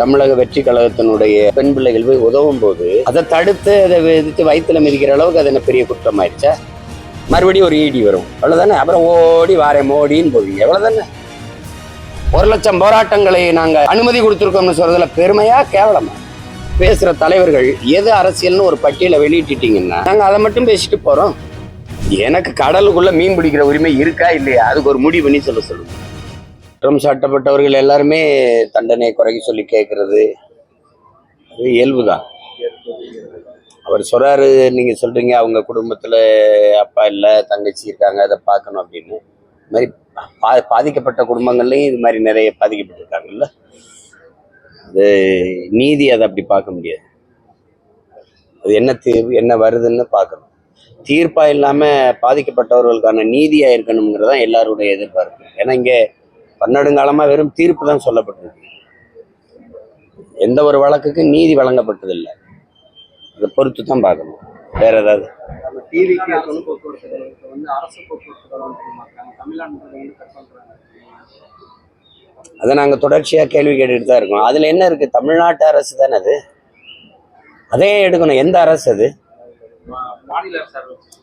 தமிழக வெற்றி கழகத்தினுடைய பெண் பிள்ளைகள் போய் உதவும் போது அதை தடுத்து அதை எதிர்த்து வயிற்றுல மிதிக்கிற அளவுக்கு அது என்ன பெரிய குற்றம் ஆயிடுச்சா? மறுபடியும் ஒரு ஈடி வரும், அவ்வளவுதானே. அப்புறம் ஓடி வாரேன் மோடின்னு போவீங்க, எவ்வளவுதானே. 1,00,000 போராட்டங்களை நாங்க அனுமதி கொடுத்துருக்கோம்னு சொல்றதுல பெருமையா கேவலமா? பேசுற தலைவர்கள் எது அரசியல்னு ஒரு பட்டியலை வெளியிட்டீங்கன்னா நாங்க அதை மட்டும் பேசிட்டு போறோம். எனக்கு கடலுக்குள்ள மீன் பிடிக்கிற உரிமை இருக்கா இல்லையா, அதுக்கு ஒரு முடிவு பண்ணி சொல்லுங்க. குற்றம் சாட்டப்பட்டவர்கள் எல்லாருமே தண்டனை குறைக்க சொல்லி கேட்கறது அது இயல்புதான். அவர் சொல்றாரு, நீங்க சொல்றீங்க அவங்க குடும்பத்துல அப்பா இல்லை தங்கச்சி இருக்காங்க, அதை பார்க்கணும் அப்படின்னு. இது மாதிரி பாதிக்கப்பட்ட குடும்பங்கள்லையும் இது மாதிரி நிறைய பாதிக்கப்பட்டிருக்காங்கல்ல. அது நீதி அதை அப்படி பார்க்க முடியாது. அது என்ன தீர்வு என்ன வருதுன்னு பார்க்கணும். தீர்ப்பா இல்லாம பாதிக்கப்பட்டவர்களுக்கான நீதியா இருக்கணுங்கிறதான் எல்லாருடைய எதிர்பார்ப்பு. ஏன்னா இங்கே பன்னெடுங்காலமா வெறும் தீர்ப்பு தான் சொல்லப்பட்டிருக்கு. எந்த ஒரு வழக்குக்கு நீதி வழங்கப்பட்டதில்லை. அதை பொறுத்து தான் பார்க்கணும். வேற ஏதாவது அதை நாங்க தொடர்ச்சியா கேள்வி கேட்டுட்டு தான் இருக்கோம். அதுல என்ன இருக்கு? தமிழ்நாட்டு அரசு தானே அது, அதே எடுக்கணும். எந்த அரசு அது?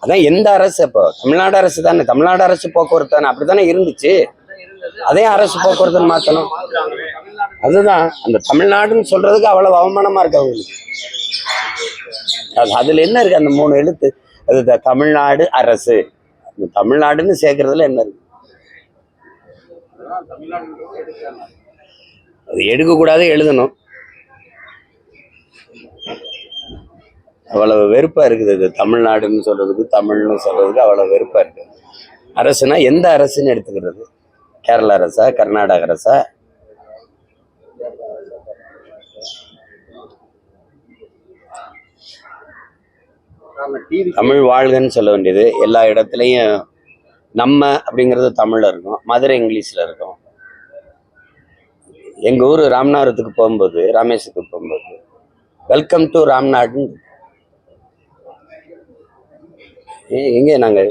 அதான் எந்த அரசு? இப்போ தமிழ்நாடு அரசு தானே. தமிழ்நாடு அரசு போக்குவரத்து தானே, அப்படித்தானே இருந்துச்சு. அதே அரசு போக்குவரத்துன்னு மாத்தணும். அதுதான் அந்த தமிழ்நாடுன்னு சொல்றதுக்கு அவ்வளவு அவமானமா இருக்கு அவங்களுக்கு. அதுல என்ன இருக்கு? அந்த 3 எழுத்து, அது தமிழ்நாடு அரசு. அந்த தமிழ்நாடுன்னு சேர்க்கறதுல என்ன இருக்கு? அது எடுக்க கூடாது, எழுதணும். அவ்வளவு வெறுப்பா இருக்குது. அது தமிழ்நாடுன்னு சொல்றதுக்கு தமிழ்னு சொல்றதுக்கு அவ்வளவு வெறுப்பா இருக்கு. அரசுனா எந்த அரசுன்னு எடுத்துக்கிறது? கேரளா அரசா, கர்நாடக அரசா? தமிழ் வாழ்கன்னு சொல்ல வேண்டியது. எல்லா இடத்துலையும் நம்ம அப்படிங்கிறது தமிழ்ல இருக்கும், மதுரை இங்கிலீஷ்ல இருக்கும். எங்க ஊர் ராமநாதத்துக்கு போகும்போது, ராமேஸ்வரத்துக்கு போகும்போது வெல்கம் டு ராம்நாடுன்னு. எங்க நாங்க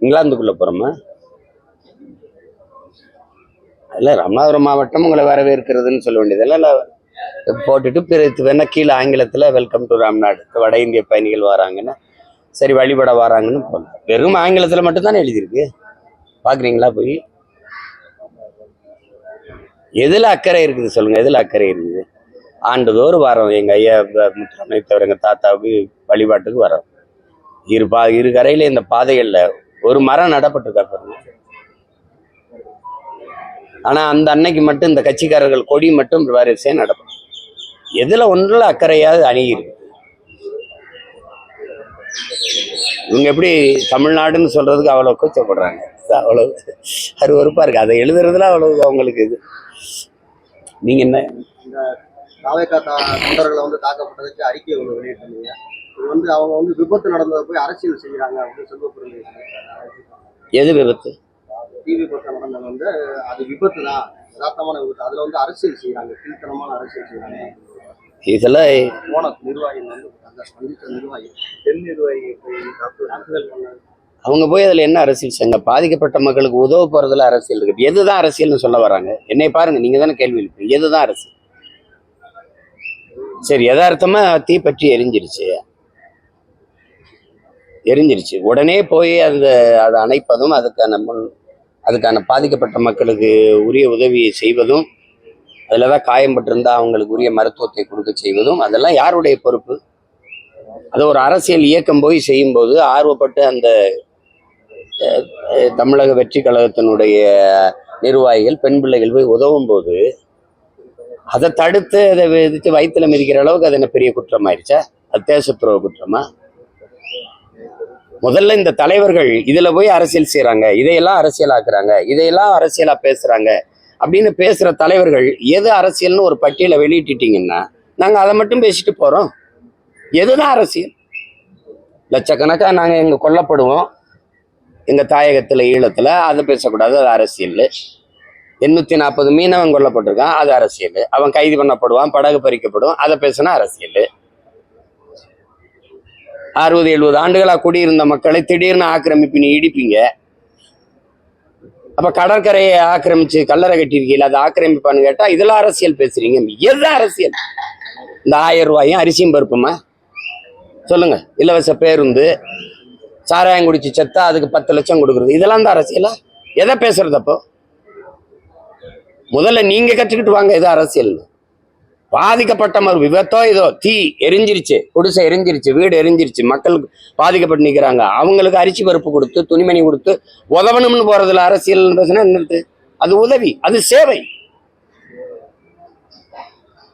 இங்கிலாந்துக்குள்ள போறோமா? இல்லை, ராமநாதபுரம் மாவட்டம் உங்களை வரவேற்கிறதுன்னு சொல்ல வேண்டியதெல்லாம் இல்லை. போட்டுட்டு பிறகு வேணா கீழே ஆங்கிலத்தில் வெல்கம் டு ராம்நாடு, வட இந்திய பயணிகள் வராங்கன்னா சரி வழிபட வராங்கன்னு போகணும். வெறும் ஆங்கிலத்தில் மட்டும்தானே எழுதியிருக்கு. பார்க்குறீங்களா போய்? எதில் அக்கறை இருக்குது சொல்லுங்கள்? எதில் அக்கறை இருக்குது? ஆண்டுதோறும் வரோம். எங்கள் ஐயா முத்துராமலிங்கத்தேவர் எங்கள் தாத்தாவுக்கு வழிபாட்டுக்கு வரோம். இரு கரையில் இந்த பாதைகளில் ஒரு மரம் நடப்பட்டிருக்கா பாருங்க. ஆனா அந்த அன்னைக்கு மட்டும் இந்த கட்சிக்காரர்கள் கொடி மட்டும் வரிசையா நடக்கும். எதுல ஒன்றுல அக்கறையாவது அணுகிருக்கு. இவங்க எப்படி தமிழ்நாடுன்னு சொல்றதுக்கு அவ்வளவு கூச்சப்படுறாங்க, அவ்வளவு அருவருப்பா இருக்கு. அதை எழுதுறதுல அவ்வளவு அவங்களுக்கு இது. நீங்க என்ன தொண்டர்களை தாக்கப்பட்டதுக்கு அறிக்கை ஒன்று வெளியிட்டீங்க. இது அவங்க விபத்து நடந்ததை போய் அரசியல் செய்யறாங்க அப்படின்னு சொல்லி. எது விபத்து? தீ விபத்து நடந்தது அது விபத்து தான், யதார்த்தமான விபத்து. அதுல அரசியல் செய்யறாங்க, கீழ்த்தனமான அரசியல் செய்யறாங்க. இதெல்லாம் அவங்க போய் அதுல என்ன அரசியல் செய்ய? பாதிக்கப்பட்ட மக்களுக்கு உதவ போறதுல அரசியல் இருக்கு. எதுதான் அரசியல்னு சொல்ல வராங்க? என்னை பாருங்க, நீங்க தானே கேள்வி எழுப்பீங்க. எதுதான் அரசியல்? சரி, யதார்த்தமா தீ பற்றி எரிஞ்சிருச்சு, உடனே போய் அதை அணைப்பதும் அதுக்கான பாதிக்கப்பட்ட மக்களுக்கு உரிய உதவியை செய்வதும், அதில் தான் காயம்பட்டிருந்தா அவங்களுக்கு உரிய மருத்துவத்தை கொடுக்க செய்வதும், அதெல்லாம் யாருடைய பொறுப்பு? அது ஒரு அரசியல் இயக்கம் போய் செய்யும்போது ஆர்வப்பட்டு அந்த தமிழக வெற்றி கழகத்தினுடைய நிர்வாகிகள் பெண் பிள்ளைகள் போய் உதவும் போது அதை தடுத்து அதை எதிர்த்து வயிற்றுல மிதிக்கிற அளவுக்கு அது என்ன பெரிய குற்றம் ஆயிடுச்சா? அது தேச துரோக குற்றமா? முதல்ல இந்த தலைவர்கள் இதுல போய் அரசியல் செய்யறாங்க, இதையெல்லாம் அரசியலாக்குறாங்க, இதையெல்லாம் அரசியலா பேசுறாங்க அப்படின்னு பேசுற தலைவர்கள் எது அரசியல்னு ஒரு பட்டியலை வெளியிட்டீங்கன்னா நாங்க அதை மட்டும் பேசிட்டு போறோம். எதுதான் அரசியல்? லட்சக்கணக்கா நாங்க எங்க கொல்லப்படுவோம் எங்க தாயகத்துல ஈழத்துல, அதை பேசக்கூடாது, அது அரசியல். 840 மீனவன் கொல்லப்பட்டிருக்கான், அது அரசியல். அவன் கைது பண்ணப்படுவான், படகு பறிக்கப்படும், அதை பேசினா அரசியல். 60-70 ஆண்டுகளா குடியிருந்த மக்களை திடீர்னு ஆக்கிரமிப்பு நீ இடிப்பீங்க. அப்ப கடற்கரையை ஆக்கிரமிச்சு கல்லறை கட்டியிருக்கீங்களா, அதை ஆக்கிரமிப்பான்னு கேட்டா இதெல்லாம் அரசியல் பேசுறீங்க. எதுதான் அரசியல்? இந்த 1000 ரூபாயும் அரிசியும் பருப்புமா சொல்லுங்க, இலவச பேருந்து, சாராயம் குடிச்சு செத்தா அதுக்கு 10 லட்சம் கொடுக்குறது, இதெல்லாம் தான் அரசியலா? எதை பேசுறது? அப்போ முதல்ல நீங்க கற்றுக்கிட்டு வாங்க எது அரசியல். பாதிக்கப்பட்ட ஒரு விபத்தோ ஏதோ தீ எரிஞ்சிருச்சு, குடிசை எரிஞ்சிருச்சு, வீடு எரிஞ்சிருச்சு, மக்கள் பாதிக்கப்பட்டு நிற்கிறாங்க, அவங்களுக்கு அரிசி பருப்பு கொடுத்து துணிமணி கொடுத்து உதவணும்னு போறதுல அரசியல் பேசுனா என்னது? அது உதவி, அது சேவை.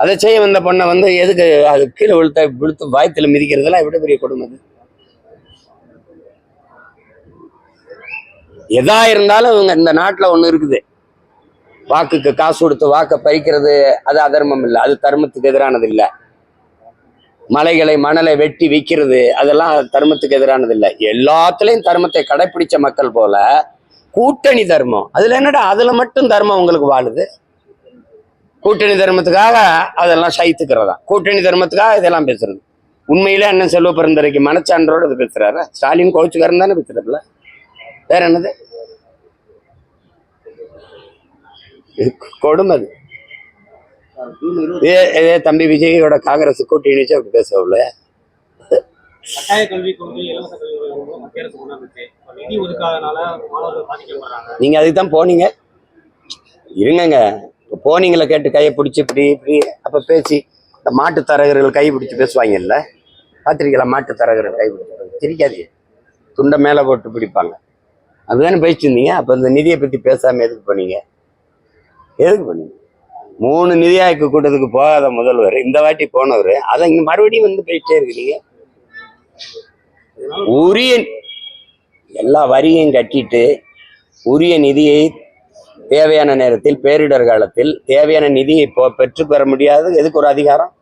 அதை செய்ய வந்த பொண்ணை எதுக்கு அது கீழே விழுத்து வாய்த்துல மிதிக்கிறதுலாம் எவ்வளவு பெரிய கொடுமை. எதா இருந்தாலும் இவங்க இந்த நாட்டுல ஒண்ணு இருக்குது, வாக்குக்கு காசு கொடுத்து வாக்கை பறிக்கிறது, அது அதர்மம் இல்லை, அது தர்மத்துக்கு எதிரானது இல்லை. மணலை வெட்டி விற்கிறது, அதெல்லாம் தர்மத்துக்கு எதிரானது இல்லை. எல்லாத்துலயும் தர்மத்தை கடைபிடிச்ச மக்கள் போல கூட்டணி தர்மம், அதுல என்னடா அதுல மட்டும் தர்மம் உங்களுக்கு வாழுது? கூட்டணி தர்மத்துக்காக அதெல்லாம் சைத்துக்கிறதா, கூட்டணி தர்மத்துக்காக இதெல்லாம் பேசுறது. உண்மையிலே அண்ணன் செல்வ பெருந்தரைக்கு மனச்சான்றோடு இது பேசுறாரு. ஸ்டாலின் கோச்சுக்காரன் தானே பேசுறதுல, வேற என்னது? கொடுமை. இதே தம்பி விஜயோட காங்கிரஸ் கூட்டணி வச்சு அப்படி பேசவில்ல. கட்டாய கல்விக் கொள்கை, இலவச கல்வி மத்திய அரசு கொண்டு வந்துச்சு. நிதி ஒதுக்காதனால மாணவர்கள் பாதிக்கப்படுறாங்க. நீங்க அதுக்கு தான் போனீங்க, இருங்க. இப்போ போனீங்களா கேட்டு கையை பிடிச்சி இப்படி இப்படி அப்ப பேசி இந்த மாட்டு தரகர்கள் கை பிடிச்சி பேசுவாங்கல்ல, பார்த்துருக்கீங்களா? மாட்டு தரகர்கள் கை பிடிச்சி சிரிக்காதீங்க, துண்டை மேலே போட்டு பிடிப்பாங்க. அப்படிதானே பேசியிருந்தீங்க. அப்போ இந்த நிதியை பற்றி பேசாமல் எதுக்கு பண்ணீங்க? 3 நிதி ஆய்வு கூட்டத்துக்கு போகாத முதல்வர் இந்த வாட்டி போனவர், அதை இங்கே மறுபடியும் போயிட்டே இருக்கிறீங்க. உரிய எல்லா வரியும் கட்டிட்டு உரிய நிதியை தேவையான நேரத்தில் பேரிடர் காலத்தில் தேவையான நிதியை பெற்று பெற முடியாது. எதுக்கு ஒரு அதிகாரம்?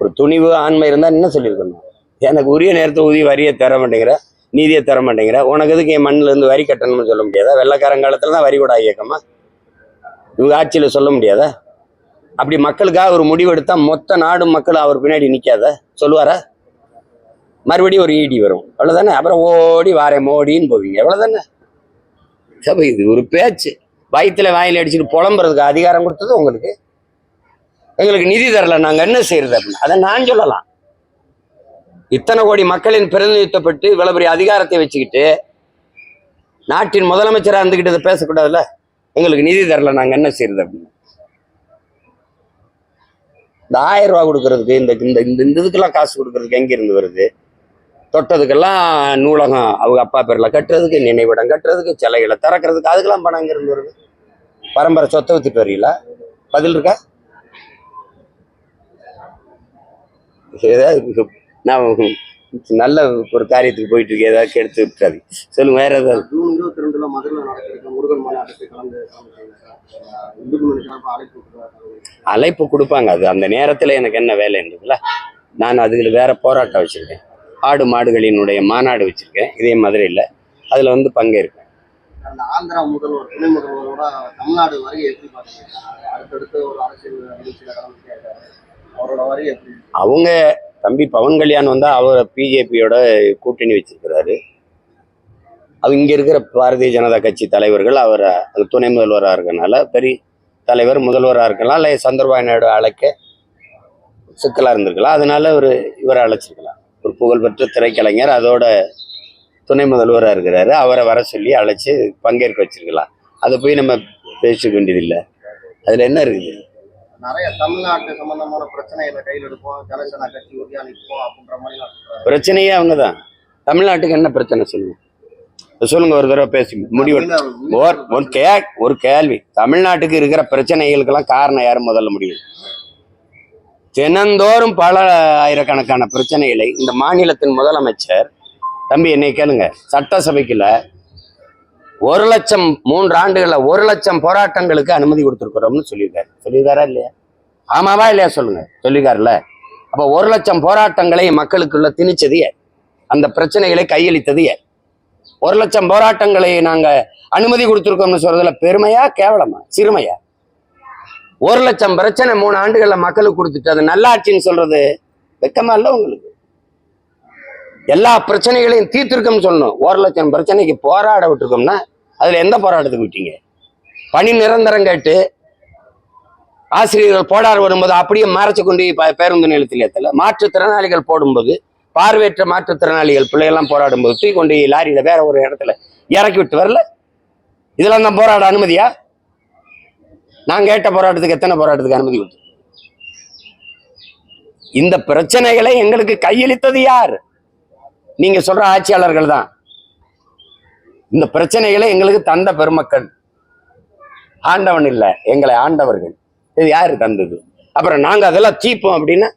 ஒரு துணிவு ஆண்மை இருந்தா என்ன சொல்லியிருக்கணும்? எனக்கு உரிய நேரத்தை வரியை தர மாட்டேங்கிற, நீதியை தர மாட்டேங்கிற, உனக்கு எதுக்கு என் மண்ணில இருந்து வரி கட்டணும்னு சொல்ல முடியாதா? வெள்ளக்காரங்காலத்துல தான் வரி கூட இயக்கமா இவங்க ஆட்சியில சொல்ல முடியாதா? அப்படி மக்களுக்காக ஒரு முடிவு எடுத்தா மொத்த நாடும் மக்கள் அவர் பின்னாடி நிக்காத சொல்லுவாரா? மறுபடியும் ஒரு ஈடி வரும், அவ்வளவுதானே. அப்புறம் ஓடி வாரே மோடின்னு போவீங்க, எவ்வளவுதானே. சபை இது ஒரு பேச்சு, வயிற்றுல வாயில அடிச்சுட்டு புலம்புறதுக்கு அதிகாரம் கொடுத்தது உங்களுக்கு. எங்களுக்கு நிதி தரல, நாங்க என்ன செய்யறது அப்படின்னு அதை நான் சொல்லலாம். இத்தனை கோடி மக்களின் பிரதிநிதித்துவப்பட்டு இவ்வளவு பெரிய அதிகாரத்தை வச்சுக்கிட்டு நாட்டின் முதலமைச்சராக இருந்துகிட்டு இதை பேசக்கூடாதுல்ல. எங்களுக்கு நிதி தரல, நாங்க என்ன செய்யறது அப்படின்னு. இந்த 1000 ரூபா கொடுக்கறதுக்கு இந்த இதுக்கெல்லாம் காசு கொடுக்கறதுக்கு எங்க இருந்து வருது? தொட்டதுக்கெல்லாம் நூலகம் அவங்க அப்பா பேர்ல கட்டுறதுக்கு, நினைவிடம் கட்டுறதுக்கு, சிலைகளை திறக்கிறதுக்கு, அதுக்கெல்லாம் பணம் எங்க இருந்து வருது? பரம்பரை சொத்தை வித்துட்டு வரீங்களா? பதில் இருக்கா? ஏதாவது நான் நல்ல ஒரு காரியத்துக்கு போயிட்டு இருக்கேன், ஏதாவது எடுத்து விட்டுறாது. சொல்லுங்க, வேற ஏதாவது. ஜூன் 22 மதுரையில் நடக்கிற முருகன் மாநாட்டுக்கு அழைப்பு கொடுப்பாங்க. அது அந்த நேரத்துல எனக்கு என்ன வேலைன்றதுல நான் அதுல வேற போராட்டம் வச்சிருக்கேன். ஆடு மாடுகளினுடைய மாநாடு வச்சிருக்கேன் இதே மதுரையில், அதுல பங்கேற்பேன். அந்த ஆந்திரா முதல்வர், துணை முதல்வரோட தமிழ்நாடு வரையை எப்படி பாத்தீங்க? அடுத்தடுத்து ஒரு அரசியல் நிகழ்ச்சியில கலந்து அவரோட வரையை எப்படி? அவங்க தம்பி பவன் கல்யாண் அவர் பிஜேபியோட கூட்டணி வச்சிருக்கிறாரு. அது இங்க இருக்கிற பாரதிய ஜனதா கட்சி தலைவர்கள் அவர் துணை முதல்வராக இருக்கனால, பெரிய தலைவர் முதல்வராக இருக்கலாம், இல்லை சந்திரபாபு நாயுடு அழைக்க சிக்கலா இருந்திருக்கலாம், அதனால இவரை அழைச்சிருக்கலாம். ஒரு புகழ்பெற்ற திரைக்கலைஞர் அதோட துணை முதல்வராக இருக்கிறாரு, அவரை வர சொல்லி அழைச்சி பங்கேற்க வச்சிருக்கலாம். அதை போய் நம்ம பேசிக்க வேண்டியதில்லை. அதுல என்ன இருக்குது? நிறைய தமிழ்நாட்டு சம்பந்தமான பிரச்சனைகளை கையில் எடுப்போம், ஜனசேனா கட்சி உறுதியா நிற்போம் அப்படின்ற மாதிரி பிரச்சனையே அவங்கதான். தமிழ்நாட்டுக்கு என்ன பிரச்சனை சொல்லுங்க, சொல்லுங்க, ஒரு தடவை பேசி முடிவு. ஒரு கேள்வி, தமிழ்நாட்டுக்கு இருக்கிற பிரச்சனைகளுக்கெல்லாம் காரணம் யாரும் முதல்ல முடிவு. தினந்தோறும் பல ஆயிரக்கணக்கான பிரச்சனைகளை இந்த மாநிலத்தின் முதலமைச்சர் தம்பி என்னை கேளுங்க, சட்டசபைக்குள்ள 1 லட்சம் 3 ஆண்டுகள்ல 1 லட்சம் போராட்டங்களுக்கு அனுமதி கொடுத்துருக்குறோம்னு சொல்லியிருக்காரா இல்லையா? ஆமாவா இல்லையா சொல்லுங்க, சொல்லியிருக்காருல்ல. அப்ப 1 லட்சம் போராட்டங்களை மக்களுக்குள்ள திணிச்சது, அந்த பிரச்சனைகளை கையளித்தது 1 லட்சம் போராட்டங்களை நாங்க அனுமதி கொடுத்துருக்கோம்னு சொல்றதுல பெருமையா கேவலமா சிறுமையா? 1 லட்சம் பிரச்சனை 3 ஆண்டுகள்ல மக்களுக்கு கொடுத்துட்டு அது நல்லாட்சின்னு சொல்றது வெக்கமா இல்ல உங்களுக்கு? எல்லா பிரச்சனைகளையும் தீர்த்திருக்கோம்னு சொல்லணும். 1,00,000 பிரச்சனைக்கு போராட விட்டுருக்கோம்னா அதுல எந்த போராட்டத்துக்கு விட்டீங்க? பணி நிரந்தரம் கேட்டு ஆசிரியர்கள் போராட வரும்போது அப்படியே மறைச்சு கொண்டு பேருந்து நிலையத்தில் ஏற்றல. மாற்றுத்திறனாளிகள் போடும்போது, பார்வையற்ற மாற்றுத்திறனாளிகள் பிள்ளைகள்லாம் போராடும்போது தூக்கி கொண்டு லாரியில வேற ஒரு இடத்துல இறக்கி விட்டு வரல. இதெல்லாம் தான் போராட அனுமதியா? நான் கேட்ட போராட்டத்துக்கு எத்தனை போராட்டத்துக்கு அனுமதி கொடுத்து? இந்த பிரச்சனைகளை எங்களுக்கு கையளித்தது யார்? நீங்க சொல்ற ஆட்சியாளர்கள் தான். இந்த பிரச்சனைகளை எங்களுக்கு தந்த பெருமக்கள், ஆண்டவன் இல்ல, எங்களை ஆண்டவர்கள். இது யாரு தந்தது? அப்புறம் நாங்க அதெல்லாம் தீப்போம் அப்படின்னா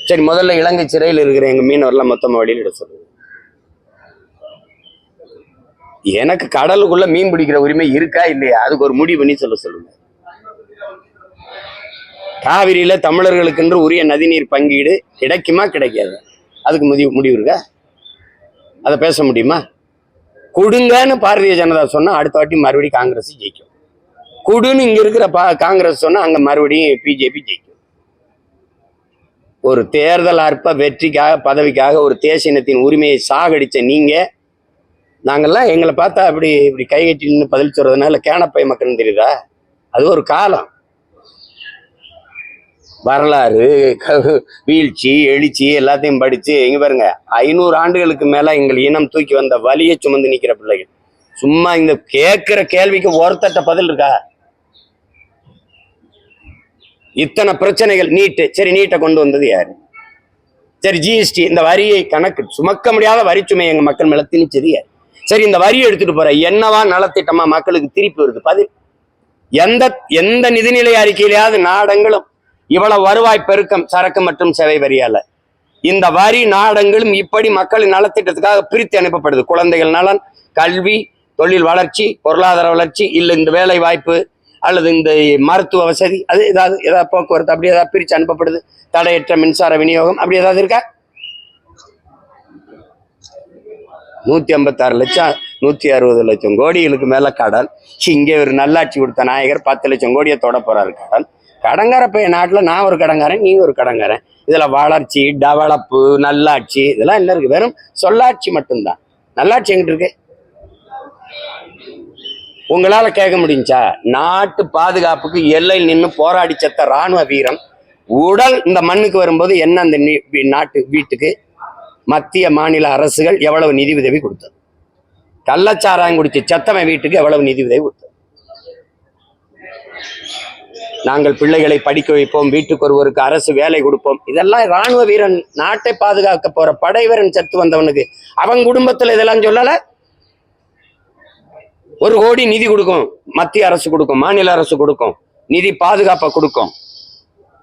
சரி, முதல்ல இலங்கை சிறையில் இருக்கிற எங்க மீனவர்லாம் மொத்தமா வெளியிட சொல்லுங்க. எனக்கு கடலுக்குள்ள மீன் பிடிக்கிற உரிமை இருக்கா இல்லையா, அதுக்கு ஒரு முடிவு பண்ணி சொல்லுங்க. காவிரியில தமிழர்களுக்கென்று உரிய நதிநீர் பங்கீடு கிடைக்குமா கிடைக்காது, அதுக்கு முடிவு இருக்கா? அதை பேச முடியுமா? கொடுங்கன்னு பாரதிய ஜனதா சொன்னா அடுத்த வாட்டி மறுபடியும் காங்கிரஸ் ஜெயிக்கும். குடுன்னு இங்க இருக்கிற காங்கிரஸ் சொன்னா அங்க மறுபடியும் பிஜேபி ஜெயிக்கும். ஒரு தேர்தல் அற்ப வெற்றிக்காக, பதவிக்காக ஒரு தேசியத்தின் உரிமையை சாகடிச்ச நீங்க, நாங்கெல்லாம் எங்களை பார்த்தா அப்படி இப்படி கை கட்டி நின்று பதில் சொல்றதுனால கேனப்பை மக்கள்னு தெரியுதா? அது ஒரு காலம். வரலாறு, வீழ்ச்சி, எழுச்சி எல்லாத்தையும் படிச்சு இங்க பாருங்க, 500 ஆண்டுகளுக்கு மேல எங்கள் இனம் தூக்கி வந்த வலியை சுமந்து நிக்கிற பிள்ளைகள். சும்மா இந்த கேட்கிற கேள்விக்கு ஒருத்தட்ட பதில் இருக்கா? இத்தனை பிரச்சனைகள். நீட்டு, சரி, நீட்டை கொண்டு வந்தது யாரு? சரி, ஜிஎஸ்டி, இந்த வரியை கணக்கு சுமக்க முடியாத வரிச்சுமை எங்க மக்கள் மேல திணிச்சது யாரு? சரி, இந்த வரியை எடுத்துட்டு போற என்னவா நலத்திட்டமா மக்களுக்கு திருப்பி வருது? பதில் எந்த நிதிநிலை அறிக்கையிலாவது நாடங்களும் இவ்வளவு வருவாய் பெருக்கம் சரக்கு மற்றும் சேவை வரியால இந்த வரி நாடங்களும் இப்படி மக்களின் நலத்திட்டத்துக்காக பிரித்து அனுப்பப்படுது. குழந்தைகள் நலன், கல்வி, தொழில் வளர்ச்சி, பொருளாதார வளர்ச்சி, இல்லை இந்த வேலை வாய்ப்பு அல்லது இந்த மருத்துவ வசதி, அது ஏதாவது போக்குவரத்து அப்படி ஏதாவது பிரித்து அனுப்பப்படுது. தடையற்ற மின்சார விநியோகம் அப்படி ஏதாவது இருக்கா? 156 லட்சம் 160 லட்சம் கோடிகளுக்கு மேல கடன். இங்கே ஒரு நல்லாட்சி கொடுத்த நாயகர் 10 லட்சம் கோடியை தொட போறாரு கடன். கடங்கார பைய நாட்டுல நான் ஒரு கடங்காரன், நீ ஒரு கடங்காரன். இதுல வளர்ச்சி, டெவலப்பு, நல்லாட்சி இதெல்லாம் என்ன இருக்கு? வெறும் சொல்லாட்சி மட்டும்தான். நல்லாட்சி எங்கிட்டு இருக்கு? உங்களால கேட்க முடிஞ்சா? நாட்டு பாதுகாப்புக்கு எல்லையில் நின்று போராடி செத்த ராணுவ வீரன் உடல் இந்த மண்ணுக்கு வரும்போது என்ன அந்த நாட்டு வீட்டுக்கு மத்திய மாநில அரசுகள் எவ்வளவு நிதி உதவி கொடுத்தது? கள்ளச்சாராயம் குடிச்சு செத்தவன் வீட்டுக்கு எவ்வளவு நிதி உதவி கொடுத்தது? நாங்கள் பிள்ளைகளை படிக்க வைப்போம், வீட்டுக்கு ஒருவருக்கு அரசு வேலை கொடுப்போம். இதெல்லாம் ராணுவ வீரன், நாட்டை பாதுகாக்க போற படை வீரன் செத்து வந்தவனுக்கு அவன் குடும்பத்துல இதெல்லாம் சொல்லல. 1 கோடி நிதி கொடுக்கும், மத்திய அரசு கொடுக்கும், மாநில அரசு கொடுக்கும், நிதி பாதுகாப்பை கொடுக்கும்,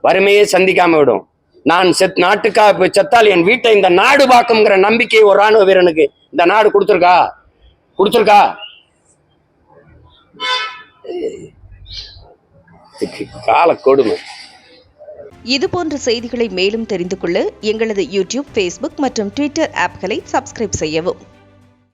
வறுமையே சந்திக்காம விடும். நான் நாட்டுக்காக செத்தால் என் வீட்டை இந்த நாடு பார்க்குங்கிற நம்பிக்கை ஒரு ராணுவ வீரனுக்கு இந்த நாடு கொடுத்துருக்கா? கால கொடுமை. இதுபோன்ற செய்திகளை மேலும் தெரிந்து கொள்ள எங்களது யூடியூப், ஃபேஸ்புக் மற்றும் ட்விட்டர் ஆப்களை சப்ஸ்கிரைப் செய்யவும்.